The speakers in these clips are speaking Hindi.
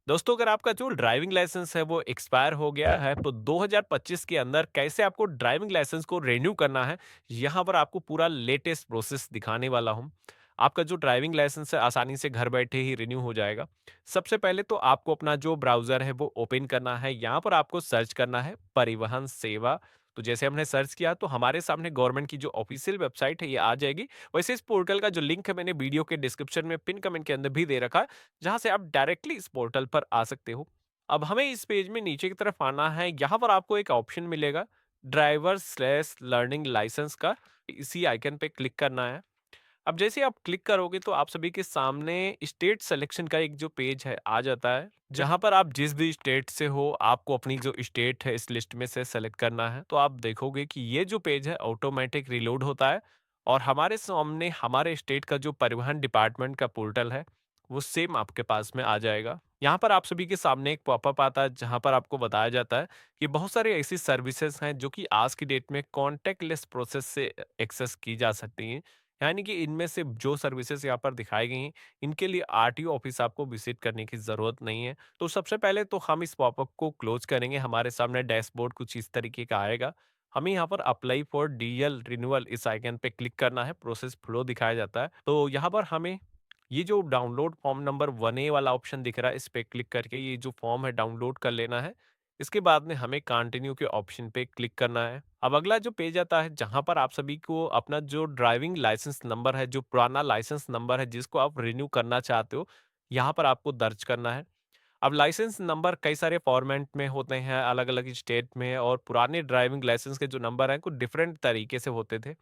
दोस्तों, अगर आपका जो ड्राइविंग लाइसेंस है वो एक्सपायर हो गया है तो 2025 के अंदर कैसे आपको ड्राइविंग लाइसेंस को रिन्यू करना है, यहाँ पर आपको पूरा लेटेस्ट प्रोसेस दिखाने वाला हूँ। आपका जो ड्राइविंग लाइसेंस है आसानी से घर बैठे ही रिन्यू हो जाएगा। सबसे पहले तो आपको अपना जो ब्राउज़र है वो ओपन करना है, यहाँ पर आपको सर्च करना है परिवहन सेवा। तो जैसे हमने सर्च किया तो हमारे सामने गवर्नमेंट की जो ऑफिशियल वेबसाइट है ये आ जाएगी। वैसे इस पोर्टल का जो लिंक है मैंने वीडियो के डिस्क्रिप्शन में पिन कमेंट के अंदर भी दे रखा है, जहाँ से आप डायरेक्टली इस पोर्टल पर आ सकते हो। अब हमें इस पेज में नीचे की तरफ आना है, यहाँ पर आपको एक ऑप्शन मिलेगा ड्राइवर स्लैश लर्निंग लाइसेंस का, इसी आइकन पे क्लिक करना है। अब जैसे आप क्लिक करोगे तो आप सभी के सामने स्टेट सिलेक्शन का एक जो पेज है आ जाता है, जहाँ पर आप जिस भी स्टेट से हो आपको अपनी जो स्टेट है इस लिस्ट में से सेलेक्ट करना है। तो आप देखोगे कि ये जो पेज है ऑटोमेटिक रिलोड होता है और हमारे सामने हमारे स्टेट का जो परिवहन डिपार्टमेंट का पोर्टल है वो सेम आपके पास में आ जाएगा। यहाँ पर आप सभी के सामने एक पॉपअप आता है जहाँ पर आपको बताया जाता है कि बहुत सारी ऐसी सर्विसेज हैं जो कि आज की डेट में कॉन्टैक्टलेस प्रोसेस से एक्सेस की जा सकती हैं। यानी कि इनमें से जो सर्विसेज यहाँ पर दिखाई गई हैं, इनके लिए आरटीओ ऑफिस आपको विजिट करने की ज़रूरत नहीं है। तो सबसे पहले तो हम इस पॉपअप को क्लोज करेंगे, हमारे सामने डैशबोर्ड कुछ इस तरीके का आएगा। हमें यहाँ पर अप्लाई फॉर डीएल रिन्यूअल इस आइकन पे क्लिक करना है, प्रोसेस फ्लो दिखाया जाता है। तो यहाँ पर हमें ये जो डाउनलोड फॉर्म नंबर 1A वाला ऑप्शन दिख रहा है, इस पे क्लिक करके ये जो फॉर्म है डाउनलोड कर लेना है। इसके बाद में हमें कंटिन्यू के ऑप्शन पे क्लिक करना है। अब अगला जो पेज आता है जहाँ पर आप सभी को अपना जो ड्राइविंग लाइसेंस नंबर है, जो पुराना लाइसेंस नंबर है जिसको आप रिन्यू करना चाहते हो, यहाँ पर आपको दर्ज करना है। अब लाइसेंस नंबर कई सारे फॉर्मेट में होते हैं, अलग-अलग स्टेट में, और पुराने ड्राइविंग लाइसेंस के जो नंबर हैं कुछ डिफरेंट तरीके से होते थे।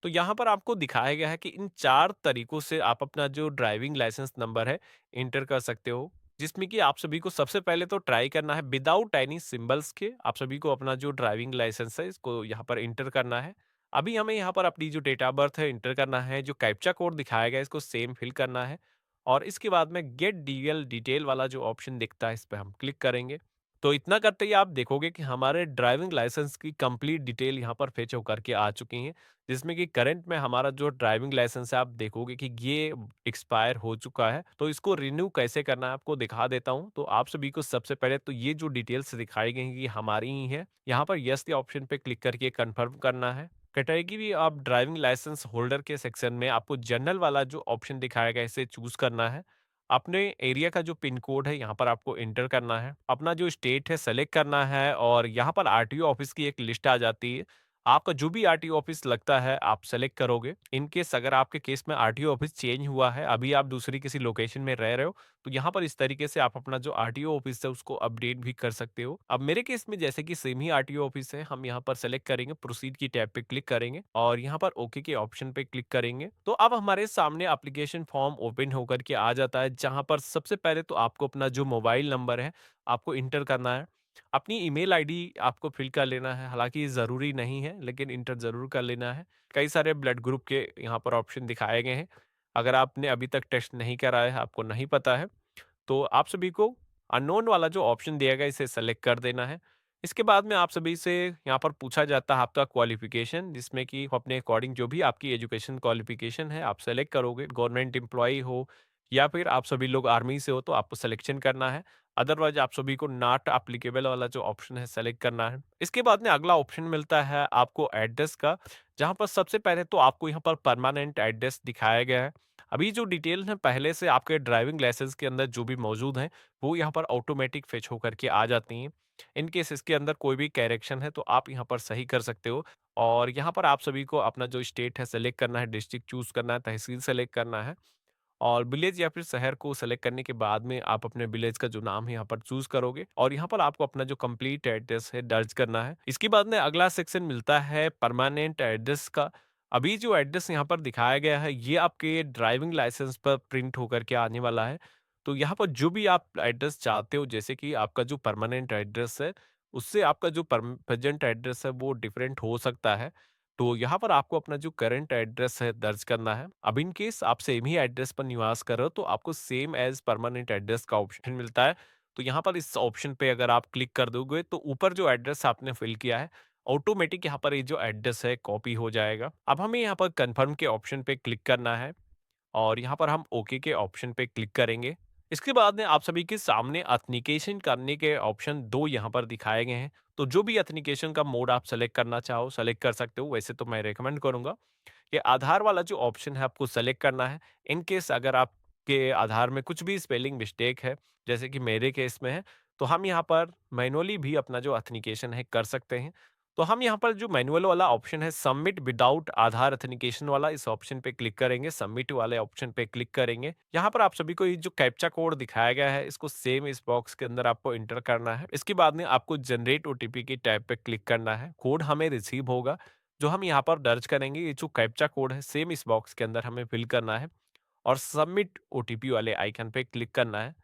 तो यहाँ पर आपको दिखाया गया है कि इन 4 तरीकों से आप अपना जो ड्राइविंग लाइसेंस नंबर है, एंटर कर सकते हो। जिसमें कि आप सभी को सबसे पहले तो ट्राई करना है विदाउट एनी सिंबल्स के, आप सभी को अपना जो ड्राइविंग लाइसेंस है, इसको यहाँ पर एंटर करना है। अभी हमें यहाँ पर अपनी जो डेट ऑफ बर्थ है एंटर करना है, जो कैप्चा कोड दिखाया गया है, इसको सेम फिल करना है। और इसके बाद में गेट डीएल डिटेल वाला जो ऑप्शन दिखता है, इस पे हम क्लिक करेंगे। तो इतना करते ही आप देखोगे कि हमारे ड्राइविंग लाइसेंस की कंप्लीट डिटेल यहाँ पर फेच होकर के आ चुकी हैं। जिसमें कि करंट में हमारा जो ड्राइविंग लाइसेंस है आप देखोगे कि ये एक्सपायर हो चुका है। तो इसको रिन्यू कैसे करना है आपको दिखा देता हूँ। तो आप सभी को सबसे पहले तो ये जो डिटेल्स दिखाई गई हैं ये हमारी ही है। यहाँ पर यस के ऑप्शन पे क्लिक करके कंफर्म करना है। कैटेगरी भी आप ड्राइविंग लाइसेंस होल्डर के सेक्शन में आपको जनरल वाला जो ऑप्शन दिखाया गया है इसे चूज़ करना है। अपने एरिया का जो पिन कोड है यहाँ पर आपको एंटर करना है। अपना जो स्टेट है सेलेक्ट करना है और यहाँ पर आरटीओ ऑफिस की एक लिस्ट आ जाती है। आपका जो भी आरटीओ ऑफिस लगता है आप सेलेक्ट करोगे। इन केस अगर आपके केस में आरटीओ ऑफिस चेंज हुआ है, अभी आप दूसरी किसी लोकेशन में रह रहे हो, तो यहाँ पर इस तरीके से आप अपना जो आरटीओ ऑफिस है उसको अपडेट भी कर सकते हो। अब मेरे केस में जैसे कि सेम ही आरटीओ ऑफिस है, हम यहाँ पर सेलेक्ट करेंगे, प्रोसीड की टैब पे क्लिक करेंगे और यहाँ पर ओके के ऑप्शन पे क्लिक करेंगे। तो अब हमारे सामने एप्लीकेशन फॉर्म ओपन होकर के आ जाता है, जहाँ पर सबसे पहले तो आपको अपना जो मोबाइल नंबर है, आपको इंटर करना है। अपनी ईमेल आईडी आपको फिल कर लेना है, हालाँकि ये ज़रूरी नहीं है, लेकिन इंटर ज़रूर कर लेना है। कई सारे ब्लड ग्रुप के यहाँ पर ऑप्शन दिखाए गए हैं। अगर आपने अभी तक टेस्ट नहीं कराया है, आपको नहीं पता है, तो आप सभी को अननोन वाला जो ऑप्शन दिया गया है, इसे सेलेक्ट कर देना है। इसके बाद में आप सभी से यहाँ पर पूछा जाता है आपका क्वालिफ़िकेशन, जिसमें कि अपने अकॉर्डिंग जो भी आपकी एजुकेशन क्वालिफ़िकेशन है, आप सेलेक्ट करोगे। गवर्नमेंट एम्प्लॉयी हो या फिर आप सभी लोग आर्मी से हो, तो आपको सिलेक्शन करना है। अदरवाइज़ आप सभी को नॉट एप्लीकेबल वाला जो ऑप्शन है, सेलेक्ट करना है। इसके बाद में अगला ऑप्शन मिलता है आपको एड्रेस का, जहाँ पर सबसे पहले तो आपको यहाँ पर परमानेंट एड्रेस दिखाया गया है। अभी जो डिटेल है पहले से आपके ड्राइविंग लाइसेंस के अंदर जो भी मौजूद हैं, वो यहाँ पर ऑटोमेटिक फेच होकर के आ जाती हैं। इन केस इसके अंदर कोई भी करेक्शन है तो आप यहाँ पर सही कर सकते हो। और यहाँ पर आप सभी को अपना जो स्टेट है सेलेक्ट करना है, डिस्ट्रिक्ट चूज़ करना है, तहसील सेलेक्ट करना है और विलेज या फिर शहर को सेलेक्ट करने के बाद में आप अपने विलेज का जो नाम है यहाँ पर चूज़ करोगे और यहाँ पर आपको अपना जो कंप्लीट एड्रेस है दर्ज करना है। इसके बाद में अगला सेक्शन मिलता है परमानेंट एड्रेस का। अभी जो एड्रेस यहाँ पर दिखाया गया है ये आपके ड्राइविंग लाइसेंस पर प्रिंट होकर के आने वाला है। तो यहाँ पर जो भी आप एड्रेस चाहते हो, जैसे कि आपका जो परमानेंट एड्रेस है, उससे आपका जो प्रेजेंट एड्रेस है वो डिफरेंट हो सकता है। तो यहाँ पर आपको अपना जो करंट एड्रेस है दर्ज करना है। अब इन केस आप सेम ही एड्रेस पर निवास कर रहे हो तो आपको सेम एज़ परमानेंट एड्रेस का ऑप्शन मिलता है। तो यहाँ पर इस ऑप्शन पे अगर आप क्लिक कर दोगे तो ऊपर जो एड्रेस आपने फिल किया है, ऑटोमेटिक यहाँ पर ये जो एड्रेस है कॉपी हो जाएगा। अब हमें यहाँ पर कन्फर्म के ऑप्शन पे क्लिक करना है और यहाँ पर हम ओके के ऑप्शन पे क्लिक करेंगे। इसके बाद में आप सभी के सामने ऑथेंटिकेशन करने के ऑप्शन 2 यहाँ पर दिखाए गए हैं। तो जो भी ऑथेंटिकेशन का मोड आप सेलेक्ट करना चाहो, सेलेक्ट कर सकते हो। वैसे तो मैं रिकमेंड करूँगा कि आधार वाला जो ऑप्शन है आपको सेलेक्ट करना है। इन केस अगर आपके आधार में कुछ भी स्पेलिंग मिस्टेक है, जैसे कि मेरे केस में है, तो हम यहाँ पर मैनुअली भी अपना जो ऑथेंटिकेशन है कर सकते हैं। तो हम यहाँ पर जो मैनुअल वाला ऑप्शन है सबमिट विदाउट आधार ऑथेंटिकेशन वाला, इस ऑप्शन पे क्लिक करेंगे, सबमिट वाले ऑप्शन पे क्लिक करेंगे। यहाँ पर आप सभी को ये जो कैप्चा कोड दिखाया गया है इसको सेम इस बॉक्स के अंदर आपको एंटर करना है। इसके बाद में आपको जनरेट ओटीपी की टैब पे क्लिक करना है। कोड हमें रिसीव होगा जो हम यहाँ पर दर्ज करेंगे। ये जो कैप्चा कोड है सेम इस बॉक्स के अंदर हमें फिल करना है और सबमिट ओटीपी वाले आइकन पे क्लिक करना है।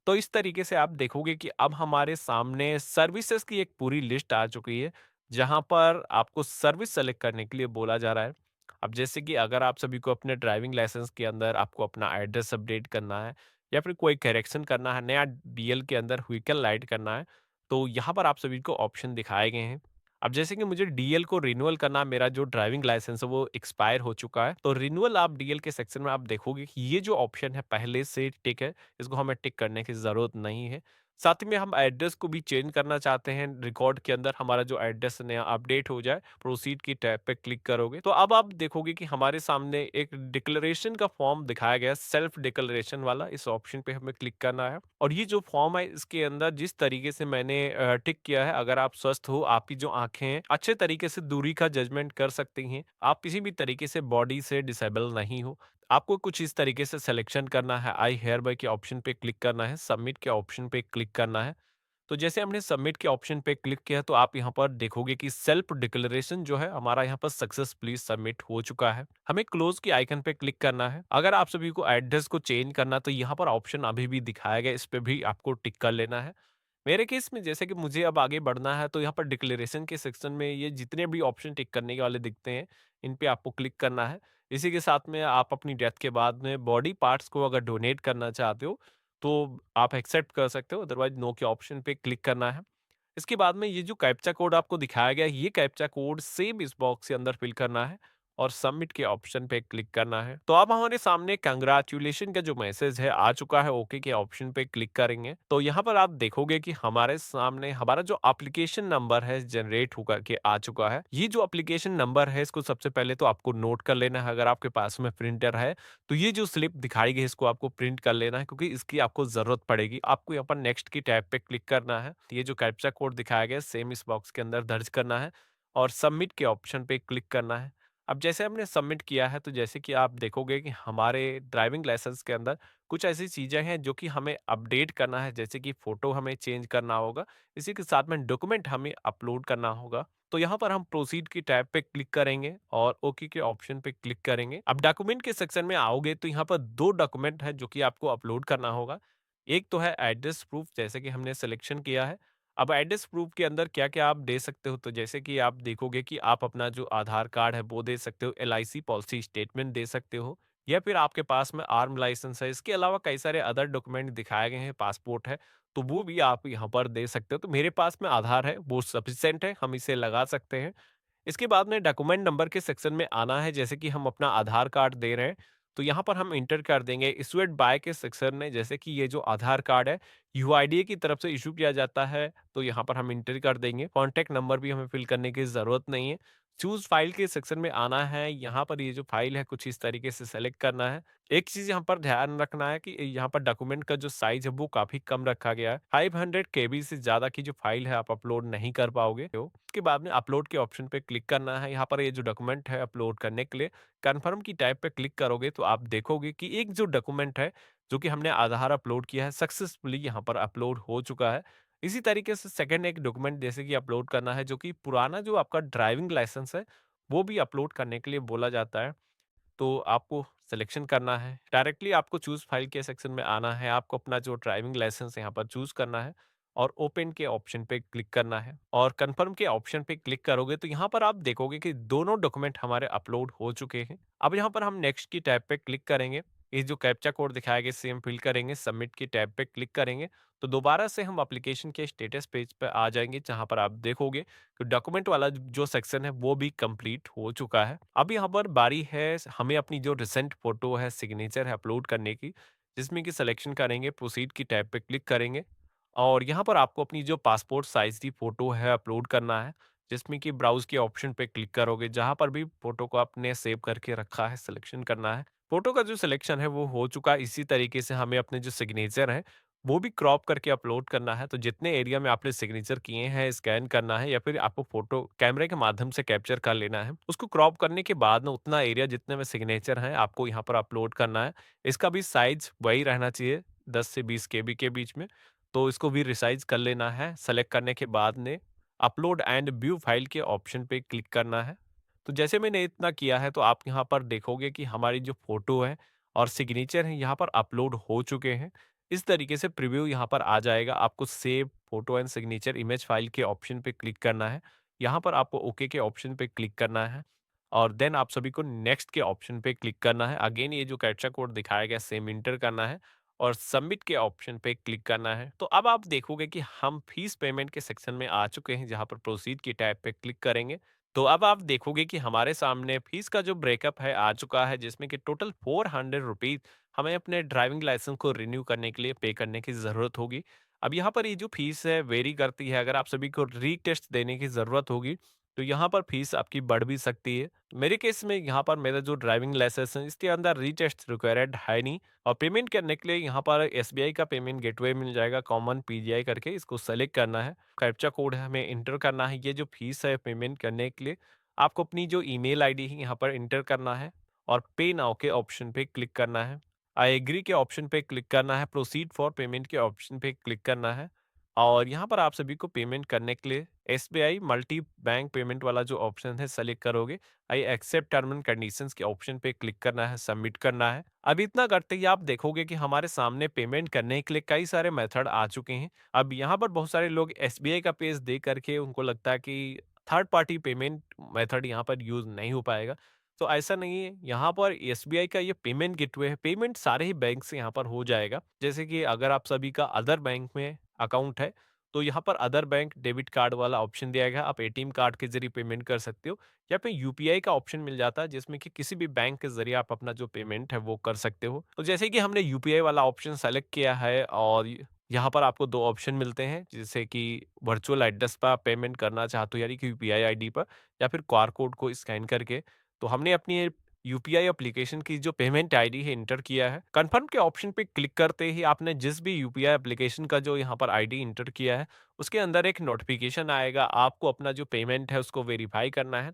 तो इस तरीके से आप देखोगे कि अब हमारे सामने सर्विसेज की एक पूरी लिस्ट आ चुकी है, जहाँ पर आपको सर्विस सेलेक्ट करने के लिए बोला जा रहा है। अब जैसे कि अगर आप सभी को अपने ड्राइविंग लाइसेंस के अंदर आपको अपना एड्रेस अपडेट करना है या फिर कोई करेक्शन करना है, नया डीएल के अंदर व्हीकल ऐड करना है, तो यहाँ पर आप सभी को ऑप्शन दिखाए गए हैं। अब जैसे कि मुझे डीएल को रिन्यूअल करना, मेरा जो ड्राइविंग लाइसेंस है वो एक्सपायर हो चुका है, तो रिन्यूअल आप डीएल के सेक्शन में आप देखोगे कि ये जो ऑप्शन है पहले से टिक है, इसको हमें टिक करने की ज़रूरत नहीं है। साथ ही में हम एड्रेस को भी चेंज करना चाहते हैं, रिकॉर्ड के अंदर हमारा जो एड्रेस नया अपडेट हो जाए, प्रोसीड की टैब पे क्लिक करोगे, तो अब आप देखोगे कि हमारे सामने एक डिक्लेरेशन का फॉर्म दिखाया गया है, सेल्फ डिक्लेरेशन वाला, इस ऑप्शन पे हमें क्लिक करना है। और ये जो फॉर्म है इसके अंदर जिस तरीके से मैंने टिक किया है, अगर आप स्वस्थ हो, आपकी जो आँखें हैं, अच्छे तरीके से दूरी का जजमेंट कर सकती हैं, आप किसी भी तरीके से बॉडी से डिसेबल नहीं हो, आपको कुछ इस तरीके से सिलेक्शन करना है, आई हियरबाय के ऑप्शन पे क्लिक करना है, सबमिट के ऑप्शन पे क्लिक करना है। तो जैसे हमने सबमिट के ऑप्शन पे क्लिक किया तो आप यहाँ पर देखोगे कि सेल्फ डिक्लेरेशन जो है हमारा यहाँ पर सक्सेसफुली सबमिट हो चुका है। हमें क्लोज के आइकन पे क्लिक करना है। अगर आप सभी को एड्रेस को चेंज करना तो यहाँ पर ऑप्शन अभी भी दिखाया गया, इस पे भी आपको टिक कर लेना है। मेरे केस में जैसे कि मुझे अब आगे बढ़ना है तो यहाँ पर डिक्लेरेशन के सेक्शन में ये जितने भी ऑप्शन टिक करने के वाले दिखते हैं, इन पे आपको क्लिक करना है। इसी के साथ में आप अपनी डेथ के बाद में बॉडी पार्ट्स को अगर डोनेट करना चाहते हो, तो आप एक्सेप्ट कर सकते हो, अदरवाइज़ नो के ऑप्शन पे क्लिक करना है। इसके बाद में ये जो कैप्चा कोड आपको दिखाया गया है, ये कैप्चा कोड सेम इस बॉक्स के अंदर फिल करना है और सबमिट के ऑप्शन पे क्लिक करना है। तो अब हमारे सामने कांग्रेचुलेशन का जो मैसेज है आ चुका है, ओके के ऑप्शन पे क्लिक करेंगे। तो यहाँ पर आप देखोगे कि हमारे सामने हमारा जो एप्लीकेशन नंबर है जनरेट होकर के आ चुका है। ये जो एप्लीकेशन नंबर है इसको सबसे पहले तो आपको नोट कर लेना है, अगर आपके पास में प्रिंटर है तो ये जो स्लिप दिखाई गई है इसको आपको प्रिंट कर लेना है, क्योंकि इसकी आपको ज़रूरत पड़ेगी। आपको यहाँ पर नेक्स्ट की टैब पे क्लिक करना है। तो ये जो कैप्चा कोड दिखाया गया है सेम इस बॉक्स के अंदर दर्ज करना है और सबमिट के ऑप्शन पे क्लिक करना है। अब जैसे हमने सबमिट किया है तो जैसे कि आप देखोगे कि हमारे ड्राइविंग लाइसेंस के अंदर कुछ ऐसी चीज़ें हैं जो कि हमें अपडेट करना है, जैसे कि फ़ोटो हमें चेंज करना होगा, इसी के साथ में डॉक्यूमेंट हमें अपलोड करना होगा। तो यहाँ पर हम प्रोसीड की टैब पे क्लिक करेंगे और ओके के ऑप्शन पे क्लिक करेंगे। अब डॉक्यूमेंट के सेक्शन में आओगे तो यहाँ पर 2 डॉक्यूमेंट हैं जो कि आपको अपलोड करना होगा। एक तो है एड्रेस प्रूफ, जैसे कि हमने सिलेक्शन किया है। अब एड्रेस प्रूफ के अंदर क्या-क्या आप दे सकते हो, तो जैसे कि आप देखोगे कि आप अपना जो आधार कार्ड है वो दे सकते हो, एलआईसी पॉलिसी स्टेटमेंट दे सकते हो या फिर आपके पास में आर्म लाइसेंस है। इसके अलावा कई सारे अदर डॉक्यूमेंट दिखाए गए हैं, पासपोर्ट है, तो वो भी आप यहाँ पर दे सकते हो। तो मेरे पास में आधार है, वो सफिशिएंट है, हम इसे लगा सकते हैं। इसके बाद में डॉक्यूमेंट नंबर के सेक्शन में आना है, जैसे कि हम अपना आधार कार्ड दे रहे हैं, तो यहाँ पर हम इंटर कर देंगे इशूड बाय के सेक्शन में, जैसे कि ये जो आधार कार्ड है, यूआईडीएआई की तरफ से इश्यू किया जाता है, तो यहाँ पर हम इंटर कर देंगे। कॉन्टैक्ट नंबर भी हमें फिल करने की ज़रूरत नहीं है। चूज़ फाइल के सेक्शन में आना है, यहाँ पर ये जो फाइल है कुछ इस तरीके से सेलेक्ट करना है। एक चीज़ यहाँ पर ध्यान रखना है कि यहाँ पर डॉक्यूमेंट का जो साइज़ है वो काफ़ी कम रखा गया है। 500 केबी से ज़्यादा की जो फाइल है आप अपलोड नहीं कर पाओगे। तो उसके बाद में अपलोड के ऑप्शन पे क्लिक करना है। यहाँ पर ये जो डॉक्यूमेंट है अपलोड करने के लिए कन्फर्म की टाइप पे क्लिक करोगे तो आप देखोगे कि एक जो डॉक्यूमेंट है जो कि हमने आधार अपलोड किया है सक्सेसफुली यहाँ पर अपलोड हो चुका है। इसी तरीके से सेकंड एक डॉक्यूमेंट जैसे कि अपलोड करना है, जो कि पुराना जो आपका ड्राइविंग लाइसेंस है वो भी अपलोड करने के लिए बोला जाता है। तो आपको सिलेक्शन करना है, डायरेक्टली आपको चूज़ फाइल के सेक्शन में आना है, आपको अपना जो ड्राइविंग लाइसेंस यहाँ पर चूज़ करना है और ओपन के ऑप्शन पे क्लिक करना है और कन्फर्म के ऑप्शन पे क्लिक करोगे तो यहाँ पर आप देखोगे कि दोनों डॉक्यूमेंट हमारे अपलोड हो चुके हैं। अब यहाँ पर हम नेक्स्ट की टैब पे क्लिक करेंगे, ये जो कैप्चा कोड दिखाया गया सेम फिल करेंगे, सबमिट की टैब पे क्लिक करेंगे, तो दोबारा से हम एप्लीकेशन के स्टेटस पेज पे आ जाएँगे, जहाँ पर आप देखोगे तो डॉक्यूमेंट वाला जो सेक्शन है वो भी कंप्लीट हो चुका है। अब यहाँ पर बारी है हमें अपनी जो रिसेंट फ़ोटो है, सिग्नेचर है अपलोड करने की। जिसमें कि सिलेक्शन करेंगे, प्रोसीड की टैब पे क्लिक करेंगे और यहाँ पर आपको अपनी जो पासपोर्ट साइज़ की फ़ोटो है अपलोड करना है, जिसमें कि ब्राउज़ के ऑप्शन पे क्लिक करोगे, जहाँ पर भी फ़ोटो को आपने सेव करके रखा है, सिलेक्शन करना है। फ़ोटो का जो सिलेक्शन है वो हो चुका है, इसी तरीके से हमें अपने जो सिग्नेचर हैं, वो भी क्रॉप करके अपलोड करना है। तो जितने एरिया में आपने सिग्नेचर किए हैं, स्कैन करना है या फिर आपको फ़ोटो कैमरे के माध्यम से कैप्चर कर लेना है। उसको क्रॉप करने के बाद ना उतना एरिया जितने में सिग्नेचर हैं, आपको यहाँ पर अपलोड करना है। इसका भी साइज़ वही रहना चाहिए, 10 से 20 केबी के बीच में। तो इसको भी रिसाइज़ कर लेना है। सेलेक्ट करने के बाद में अपलोड एंड व्यू फाइल के ऑप्शन पे क्लिक करना है। तो जैसे मैंने इतना किया है तो आप यहाँ पर देखोगे कि हमारी जो फ़ोटो है और सिग्नेचर है यहाँ पर अपलोड हो चुके हैं। इस तरीके से प्रीव्यू यहाँ पर आ जाएगा। आपको save photo and signature image file के ऑप्शन पे क्लिक करना है। यहाँ पर आपको ओके के ऑप्शन पे क्लिक करना है और देन आप सभी को नेक्स्ट के ऑप्शन पे क्लिक करना है। अगेन ये जो कैप्चा कोड दिखाया गया सेम इंटर करना है और सबमिट के ऑप्शन पे क्लिक करना है। तो अब आप देखोगे कि हम फीस पेमेंट के सेक्शन में आ चुके हैं, जहाँ पर प्रोसीड की टैब पे क्लिक करेंगे। तो अब आप देखोगे कि हमारे सामने फीस का जो ब्रेकअप है आ चुका है, जिसमें कि टोटल 400 रुपीज़ हमें अपने ड्राइविंग लाइसेंस को रिन्यू करने के लिए पे करने की ज़रूरत होगी। अब यहाँ पर ये जो फीस है वेरी करती है, अगर आप सभी को रीटेस्ट देने की ज़रूरत होगी, तो यहाँ पर फीस आपकी बढ़ भी सकती है। मेरे केस में यहाँ पर मेरा जो ड्राइविंग लाइसेंस है, इसके अंदर रीटेस्ट रिक्वायर्ड है नहीं और पेमेंट करने के लिए यहाँ पर एसबीआई का पेमेंट गेटवे मिल जाएगा, कॉमन पीजीआई करके, इसको सेलेक्ट करना है। कैप्चा कोड है हमें इंटर करना है। ये जो फीस है पेमेंट करने के लिए आपको अपनी जो ईमेल आईडी है यहाँ पर इंटर करना है और पे नाउ के ऑप्शन पे क्लिक करना है। आई एग्री के ऑप्शन पे क्लिक करना है, प्रोसीड फॉर पेमेंट के ऑप्शन पे क्लिक करना है और यहाँ पर आप सभी को पेमेंट करने के लिए एसबीआई मल्टी बैंक पेमेंट वाला जो ऑप्शन है सेलेक्ट करोगे। I accept term and conditions के ऑप्शन पे क्लिक करना है, सबमिट करना है। अब इतना करते ही आप देखोगे कि हमारे सामने पेमेंट करने के लिए कई सारे मेथड आ चुके हैं। अब यहाँ पर बहुत सारे लोग एसबीआई का पेज देख करके उनको लगता है कि थर्ड पार्टी पेमेंट मेथड यहाँ पर यूज़ नहीं हो पाएगा। तो ऐसा नहीं है, यहाँ पर एसबीआई का ये पेमेंट गेटवे है, पेमेंट सारे ही बैंक से यहाँ पर हो जाएगा। जैसे कि अगर आप सभी का अदर बैंक में अकाउंट है, तो यहाँ पर अदर बैंक डेबिट कार्ड वाला ऑप्शन दिया गया है, आप एटीएम कार्ड के ज़रिए पेमेंट कर सकते हो या फिर यूपीआई का ऑप्शन मिल जाता है, जिसमें कि किसी भी बैंक के ज़रिए आप अपना जो पेमेंट है वो कर सकते हो। तो जैसे कि हमने यूपीआई वाला ऑप्शन सेलेक्ट किया है और यहाँ पर आपको 2 ऑप्शन मिलते हैं, जैसे कि वर्चुअल एड्रेस पर आप पेमेंट करना चाहते हो यानी कि यूपीआई आईडी पर या फिर क्यूआर कोड को स्कैन करके। तो हमने अपनी यूपीआई एप्लीकेशन की जो पेमेंट आईडी है इंटर किया है। कन्फर्म के ऑप्शन पे क्लिक करते ही आपने जिस भी यूपीआई एप्लीकेशन का जो यहाँ पर आईडी इंटर किया है, उसके अंदर एक नोटिफिकेशन आएगा। आपको अपना जो पेमेंट है उसको वेरीफाई करना है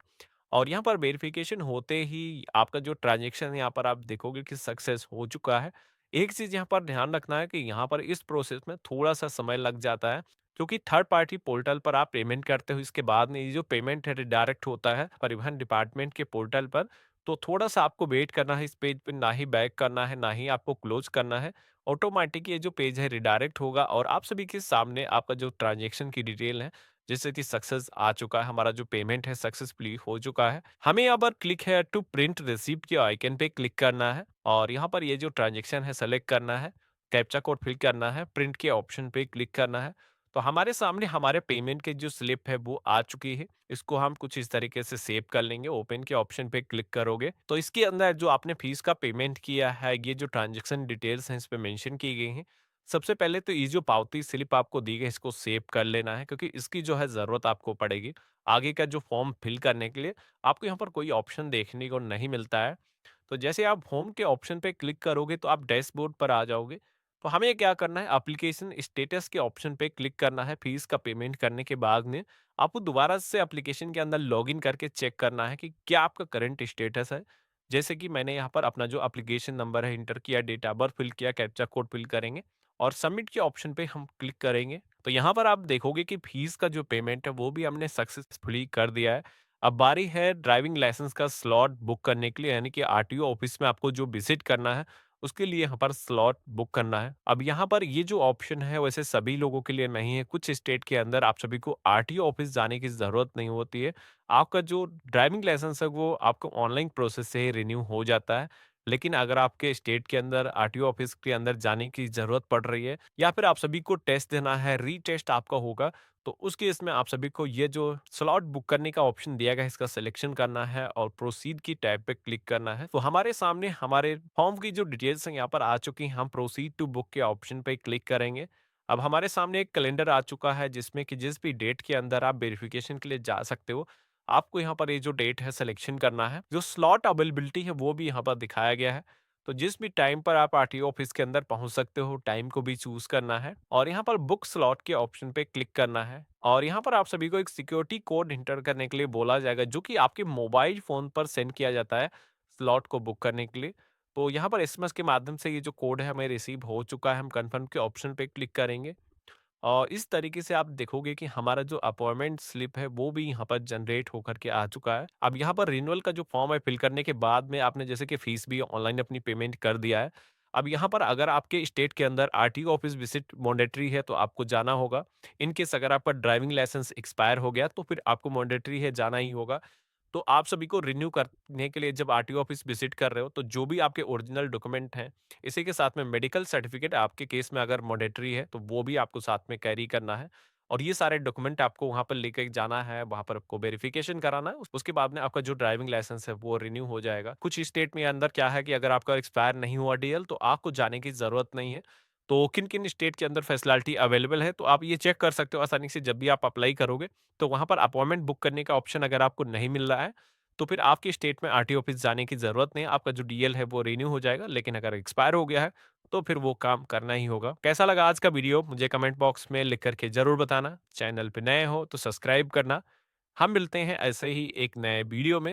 और यहाँ पर वेरिफिकेशन होते ही आपका जो ट्रांज़ैक्शन है यहाँ पर आप देखोगे कि सक्सेस हो चुका है। एक चीज़ यहाँ पर ध्यान रखना है कि यहाँ पर इस प्रोसेस में थोड़ा-सा समय लग जाता है, क्योंकि थर्ड पार्टी पोर्टल पर आप पेमेंट करते हो, इसके बाद में ये जो पेमेंट है रिडायरेक्ट होता है परिवहन डिपार्टमेंट के पोर्टल पर। तो थोड़ा-सा आपको वेट करना है इस पेज पे, ना ही बैक करना है, ना ही आपको क्लोज़ करना है। ऑटोमैटिक ये जो पेज है रिडायरेक्ट होगा और आप सभी के सामने आपका जो ट्रांज़ैक्शन की डिटेल है, जैसे कि सक्सेस आ चुका है, हमारा जो पेमेंट है सक्सेसफुली हो चुका है। हमें यहाँ पर क्लिक है टू प्रिंट रिसिप्ट के आइकन पे क्लिक करना है और यहाँ पर ये जो ट्रांज़ैक्शन है सेलेक्ट करना है, कैप्चा कोड फिल करना है, प्रिंट के ऑप्शन पे क्लिक करना है। तो हमारे सामने हमारे पेमेंट की जो स्लिप है वो आ चुकी है। इसको हम कुछ इस तरीके से सेव कर लेंगे, ओपन के ऑप्शन पे क्लिक करोगे तो इसके अंदर जो आपने फीस का पेमेंट किया है, ये जो ट्रांज़ैक्शन डिटेल्स हैं इस पे मेंशन की गई हैं। सबसे पहले तो ये जो पावती स्लिप आपको दी गई है इसको सेव कर लेना है, क्योंकि इसकी जो है ज़रूरत आपको पड़ेगी। आगे का जो फॉर्म फिल करने के लिए आपको यहाँ पर कोई ऑप्शन देखने को नहीं मिलता है। तो जैसे आप होम के ऑप्शन पे क्लिक करोगे तो आप डैशबोर्ड पर आ जाओगे। तो हमें क्या करना है, एप्लीकेशन स्टेटस के ऑप्शन पे क्लिक करना है। फीस का पेमेंट करने के बाद में आपको दोबारा से एप्लीकेशन के अंदर लॉगिन करके चेक करना है कि क्या आपका करंट स्टेटस है। जैसे कि मैंने यहाँ पर अपना जो एप्लीकेशन नंबर है इंटर किया, डेट ऑफ बर्थ फिल किया, कैप्चा कोड फिल करेंगे और सबमिट के ऑप्शन पे हम क्लिक करेंगे। तो यहाँ पर आप देखोगे कि फीस का जो पेमेंट है वो भी हमने सक्सेसफुली कर दिया है। अब बारी है ड्राइविंग लाइसेंस का स्लॉट बुक करने के लिए, यानी कि आरटीओ ऑफिस में आपको जो विजिट करना है उसके लिए यहाँ पर स्लॉट बुक करना है। अब यहाँ पर ये जो ऑप्शन है वैसे सभी लोगों के लिए नहीं है। कुछ स्टेट के अंदर आप सभी को आरटीओ ऑफिस जाने की ज़रूरत नहीं होती है। आपका जो ड्राइविंग लाइसेंस है वो आपको ऑनलाइन प्रोसेस से ही रिन्यू हो जाता है। लेकिन अगर आपके स्टेट के अंदर आरटीओ ऑफिस के अंदर जाने की ज़रूरत पड़ रही है या फिर आप सभी को टेस्ट देना है, रीटेस्ट आपका होगा, तो उस केस में आप सभी को ये जो स्लॉट बुक करने का ऑप्शन दिया गया है, इसका सिलेक्शन करना है और प्रोसीड की टैब पे क्लिक करना है। तो हमारे सामने हमारे फॉर्म की जो डिटेल्स हैं यहाँ पर आ चुकी हैं। हम प्रोसीड टू बुक के ऑप्शन पे क्लिक करेंगे। अब हमारे सामने एक कैलेंडर आ चुका है जिसमें कि जिस भी डेट के अंदर आप वेरिफिकेशन के लिए जा सकते हो, आपको यहाँ पर ये जो डेट है सिलेक्शन करना है। जो स्लॉट अवेलेबिलिटी है वो भी यहाँ पर दिखाया गया है। तो जिस भी टाइम पर आप आरटीओ ऑफिस के अंदर पहुंच सकते हो, टाइम को भी चूज करना है और यहाँ पर बुक स्लॉट के ऑप्शन पे क्लिक करना है। और यहाँ पर आप सभी को एक सिक्योरिटी कोड इंटर करने के लिए बोला जाएगा, जो कि आपके मोबाइल फोन पर सेंड किया जाता है स्लॉट को बुक करने के लिए। तो यहाँ पर एसएमएस के माध्यम से ये जो कोड है हमें रिसीव हो चुका है। हम कंफर्म के ऑप्शन पे क्लिक करेंगे और इस तरीके से आप देखोगे कि हमारा जो अपॉइंटमेंट स्लिप है वो भी यहाँ पर जनरेट होकर के आ चुका है। अब यहाँ पर रिन्यूअल का जो फॉर्म है फिल करने के बाद में आपने जैसे कि फीस भी ऑनलाइन अपनी पेमेंट कर दिया है। अब यहाँ पर अगर आपके स्टेट के अंदर आरटीओ ऑफिस विजिट मैंडेटरी है तो आपको जाना होगा। इन केस अगर आपका ड्राइविंग लाइसेंस एक्सपायर हो गया तो फिर आपको मैंडेटरी है, जाना ही होगा। तो आप सभी को रिन्यू करने के लिए जब आरटीओ ऑफिस विजिट कर रहे हो तो जो भी आपके ओरिजिनल डॉक्यूमेंट हैं, इसी के साथ में मेडिकल सर्टिफिकेट आपके केस में अगर मैंडेटरी है तो वो भी आपको साथ में कैरी करना है। और ये सारे डॉक्यूमेंट आपको वहाँ पर लेके जाना है, वहाँ पर आपको वेरिफिकेशन कराना है। उसके बाद में आपका जो ड्राइविंग लाइसेंस है वो रिन्यू हो जाएगा। कुछ स्टेट में अंदर क्या है कि अगर आपका एक्सपायर नहीं हुआ डीएल तो आपको जाने की ज़रूरत नहीं है। तो किन-किन स्टेट के अंदर फैसिलिटी अवेलेबल है तो आप ये चेक कर सकते हो आसानी से जब भी आप अप्लाई करोगे। तो वहाँ पर अपॉइंटमेंट बुक करने का ऑप्शन अगर आपको नहीं मिल रहा है, तो फिर आपके स्टेट में आरटीओ ऑफिस जाने की ज़रूरत नहीं है। आपका जो डीएल है वो रिन्यू हो जाएगा, लेकिन अगर एक्सपायर हो गया है, तो फिर वो काम करना ही होगा। कैसा लगा आज का वीडियो मुझे कमेंट बॉक्स में लिख कर के ज़रूर बताना। चैनल पे नए हो तो सब्सक्राइब करना। हम मिलते हैं ऐसे ही एक नए वीडियो में।